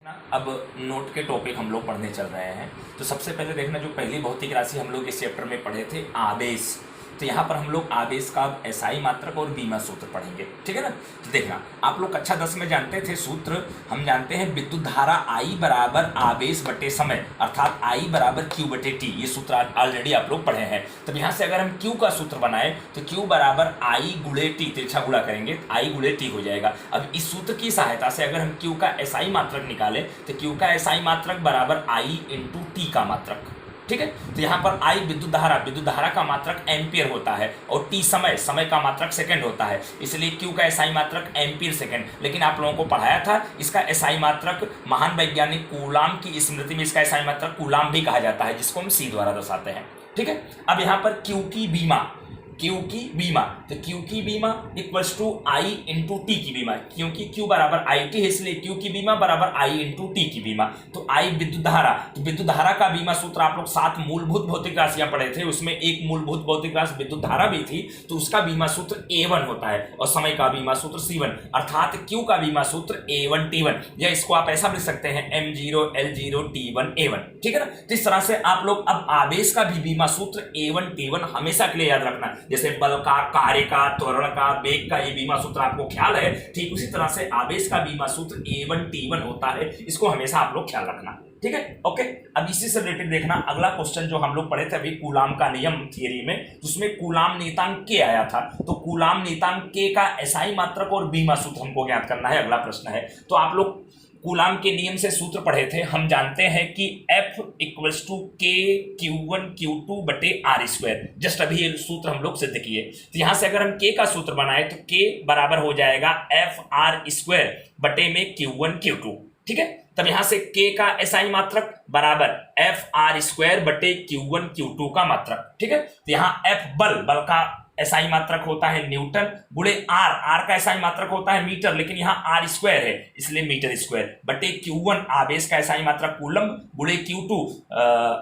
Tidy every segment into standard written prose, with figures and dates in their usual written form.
अब नोट के टॉपिक हम लोग पढ़ने चल रहे हैं। तो सबसे पहले देखना, जो पहली भौतिक राशि हम लोग इस चैप्टर में पढ़े थे आवेश, तो यहाँ पर हम लोग आवेश का एसआई मात्रक और बीमा सूत्र पढ़ेंगे, ठीक है ना। तो देखना, आप लोग कक्षा 10 में जानते थे सूत्र, हम जानते हैं विद्युत धारा आई बराबर आवेश बटे समय, अर्थात आई बराबर क्यू बटे टी। ये सूत्र ऑलरेडी आप लोग पढ़े हैं। तो यहाँ से अगर हम क्यू का सूत्र बनाए तो क्यू बराबर आई गुणे टी, तिरछा गुणा करेंगे आई गुणे टी हो जाएगा। अब इस सूत्र की सहायता से अगर हम क्यू का एसआई मात्रक निकालें तो क्यू का एसआई मात्रक बराबर आई इंटू टी का मात्रक, ठीक है। तो यहाँ पर आई विद्युत धारा का मात्रक एम्पियर होता है और टी समय का मात्रक सेकंड होता है, इसलिए क्यू का एसआई मात्रक एम्पियर सेकंड। लेकिन आप लोगों को पढ़ाया था इसका एसआई मात्रक, महान वैज्ञानिक कूलाम की स्मृति में इसका एसआई मात्रक कूलाम भी कहा जाता है, जिसको हम सी द्वारा दर्शाते हैं, ठीक है। अब यहाँ पर क्यू की बीमा, तो क्यू की बीमा equals to I into T की बीमा, क्योंकि क्यू बराबर आई टी है इसलिए क्यू की बीमा बराबर आई इंटू टी की बीमा। तो आई विद्युत धारा, तो विद्युत धारा का बीमा सूत्र आप लोग 7 मूलभूत भौतिक राशियां पढ़े थे, उसमें एक मूलभूत भौतिक राशि विद्युत धारा भी थी, तो उसका बीमा सूत्र A1 होता है और समय का बीमा सूत्र C1, अर्थात क्यू का बीमा सूत्र A1 T1, या इसको आप ऐसा लिख सकते हैं M0 L0 T1 A1, ठीक है ना। तो इस तरह से आप लोग अब आवेश का भी बीमा सूत्र A1 T1 हमेशा के लिए याद रखना। जैसे बल का, कार्य का, त्वरण का, वेग का ये बीमा सूत्र आपको ख्याल है, ठीक उसी तरह से आवेश का बीमा सूत्र A1 T1 होता है, इसको हमेशा आप लोग ख्याल रखना, ठीक है, ओके। अब इसी से रिलेटेड देखना अगला क्वेश्चन जो हम लोग पढ़े थे अभी कूलाम का नियम थियरी में, उसमें कूलाम नियतांक के आया था, तो कूलाम नियतांक के का एसआई मात्रक और बीमा सूत्र हमको ज्ञात करना है, अगला प्रश्न है। तो आप लोग कूलाम के नियम से सूत्र पढ़े थे, हम जानते हैं कि F इक्वल्स टू के Q1 Q2 बटे आर स्क्वायर, जस्ट अभी ये सूत्र हम लोग सिद्ध किए। तो यहां से अगर हम के का सूत्र बनाए तो के बराबर हो जाएगा एफ आर स्क्वायर बटे में Q1 Q2, ठीक है। तब यहां से के का एसआई मात्रक बराबर एफ आर स्क्वायर बटे Q1 Q2 का मात्रक, ठीक है। तो यहाँ एफ बल का एसआई मात्रक होता है न्यूटन, गुणे आर का एसआई मात्रक होता है मीटर, लेकिन यहाँ आर स्क्वायर है इसलिए मीटर स्क्वायर, बटे Q1 आवेश का एसआई मात्रक कूलम, गुणे Q2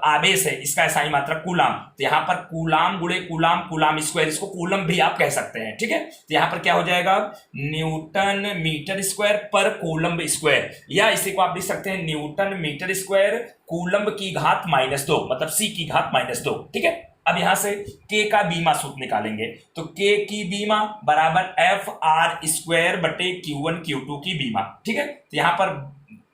आवेश है इसका एसआई मात्रक कूलाम। तो यहाँ पर कूलाम गुणे कूलाम स्क्वायर, इसको कूलम भी आप कह सकते हैं, ठीक है। तो यहाँ पर क्या हो जाएगा, न्यूटन मीटर स्क्वायर पर कूलम स्क्वायर, या इसी को आप लिख सकते हैं न्यूटन मीटर स्क्वायर कूलम की घात -2, मतलब सी की घात -2, ठीक है। अब यहां से के का बीमा सूत्र निकालेंगे, तो के की बीमा बराबर एफ आर स्क्वायर बटे Q1 Q2 की बीमा, ठीक है। तो यहां पर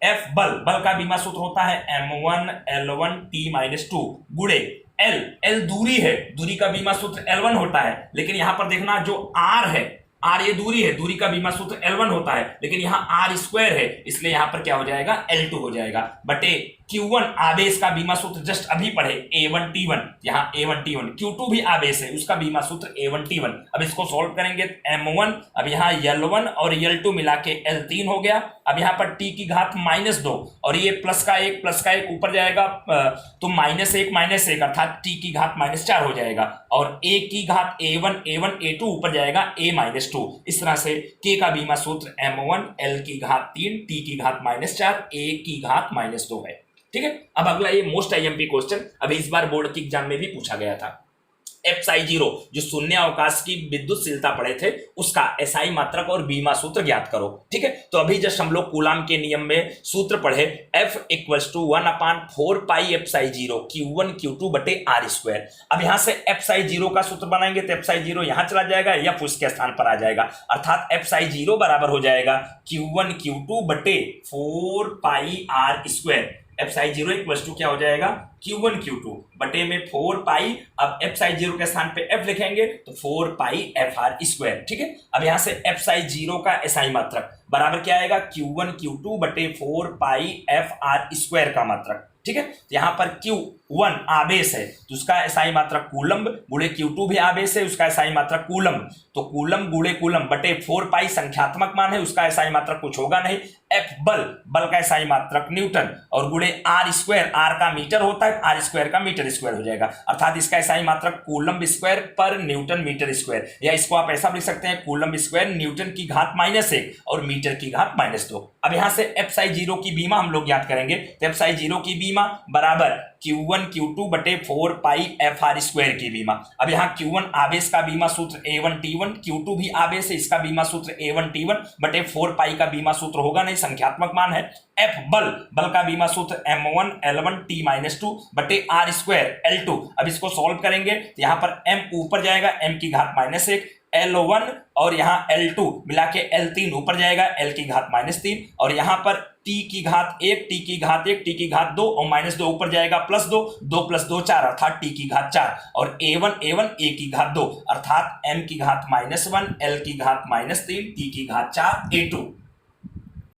एफ बल का बीमा सूत्र होता है M1 L1 T-2 गुणे एल दूरी है, दूरी का बीमा सूत्र L1 होता है, लेकिन यहां पर देखना जो आर है, आर ये दूरी है, दूरी का बीमा सूत्र L1 होता है, लेकिन यहाँ आर स्क्वायर है इसलिए यहाँ पर क्या हो जाएगा L2 हो जाएगा, बटे Q1 आवेश का बीमा सूत्र जस्ट अभी पढ़े A1 T1, यहाँ A1 T1, Q2 भी आवेश है उसका बीमा सूत्र A1 T1। अब इसको सॉल्व करेंगे M1, अब यहाँ L1 और L2 मिला के L3 हो गया। अब यहाँ पर T की घात -2 और ये प्लस का एक ऊपर जाएगा तो -1 अर्थात T की घात -4 हो जाएगा, और A की घात A1 A2 ऊपर जाएगा A-2। इस तरह से K का बीमा सूत्र M1 L की घात 3 T की घात -4 A की घात -2 है, ठीक है। अब अगला ये मोस्ट आईएमपी क्वेश्चन अभी इस बार बोर्ड के एग्जाम में भी पूछा गया था, एप्साई0 जो शून्य अवकाश की विद्युतशीलता पढ़े थे उसका एसआई मात्रक और बीमा सूत्र ज्ञात करो, ठीक है। तो अभी जस्ट हम लोग कूलाम के नियम में सूत्र पढ़े F इक्वल्स टू 1/4 पाई एप्साई0 Q1 Q2 बटे आर स्क्वायर। अब यहां से एप्साई0 का सूत्र बनाएंगे तो एप्साई0 यहां चला जाएगा या उसके स्थान पर आ जाएगा, अर्थात एप्साई0 बराबर हो जाएगा Q1 Q2 बटे 4 पाई आर स्क्वायर। एप्साई0 इक्वल्स टू क्या हो जाएगा Q1 Q2 बटे में 4 पाई, अब एप्साई0 के स्थान पे F लिखेंगे तो 4 पाई एफ आर स्क्वायर, ठीक है। अब यहां से एप्साई0 का एसआई मात्रक बराबर क्या आएगा Q1 Q2 बटे 4 पाई एफ आर स्क्वायर का मात्रक, ठीक है। यहां पर Q1 आवेश है तो उसका एसआई मात्रक कूलम, गुणे Q2 भी आवेश है उसका एसआई मात्रक कूलम, तो कूलम गुणे कूलम बटे 4 पाई संख्यात्मक मान है उसका एसआई मात्रक कुछ होगा नहीं, एफ बल का एसआई मात्रक न्यूटन, और गुणे आर स्क्वायर, आर का मीटर होता है आर स्क्वायर का मीटर स्क्वायर हो जाएगा, अर्थात इसका एसआई मात्रक कूलम स्क्वायर पर न्यूटन मीटर स्क्वायर, या इसको आप ऐसा लिख सकते हैं कूलम स्क्वायर न्यूटन की घात -1 और मीटर की घात -2। अब यहां से एप्साई0 की बीमा हम लोग ज्ञात करेंगे, तो एप्साई0 की बीमा बराबर Q1 Q1 Q2 बटे 4 पाई FR स्क्वायर की बीमा। अब यहाँ Q1 आवेश का बीमा सूत्र A1 T1, Q2 भी आवेश है, इसका बीमा सूत्र A1 T1 बटे 4 पाई का बीमा सूत्र होगा नहीं, संख्यात्मक मान है। F बल का बीमा सूत्र M1 L1 T-2 बटे R स्क्वायर L2। अब इसको सॉल्व करेंगे तो यहाँ पर M ऊपर जाएगा, M की घात -1, L1 और यहाँ L2 मिला के L3 ऊपर जाएगा, L की घात -3, और यहाँ पर T की घात 1, T की घात 1, T की घात 2 और -2 ऊपर जाएगा, +2, 2 + 2 4 अर्थात T की घात 4, और A1 A की घात 2 अर्थात M की घात -1, L की घात -3, T की घात 4 A2।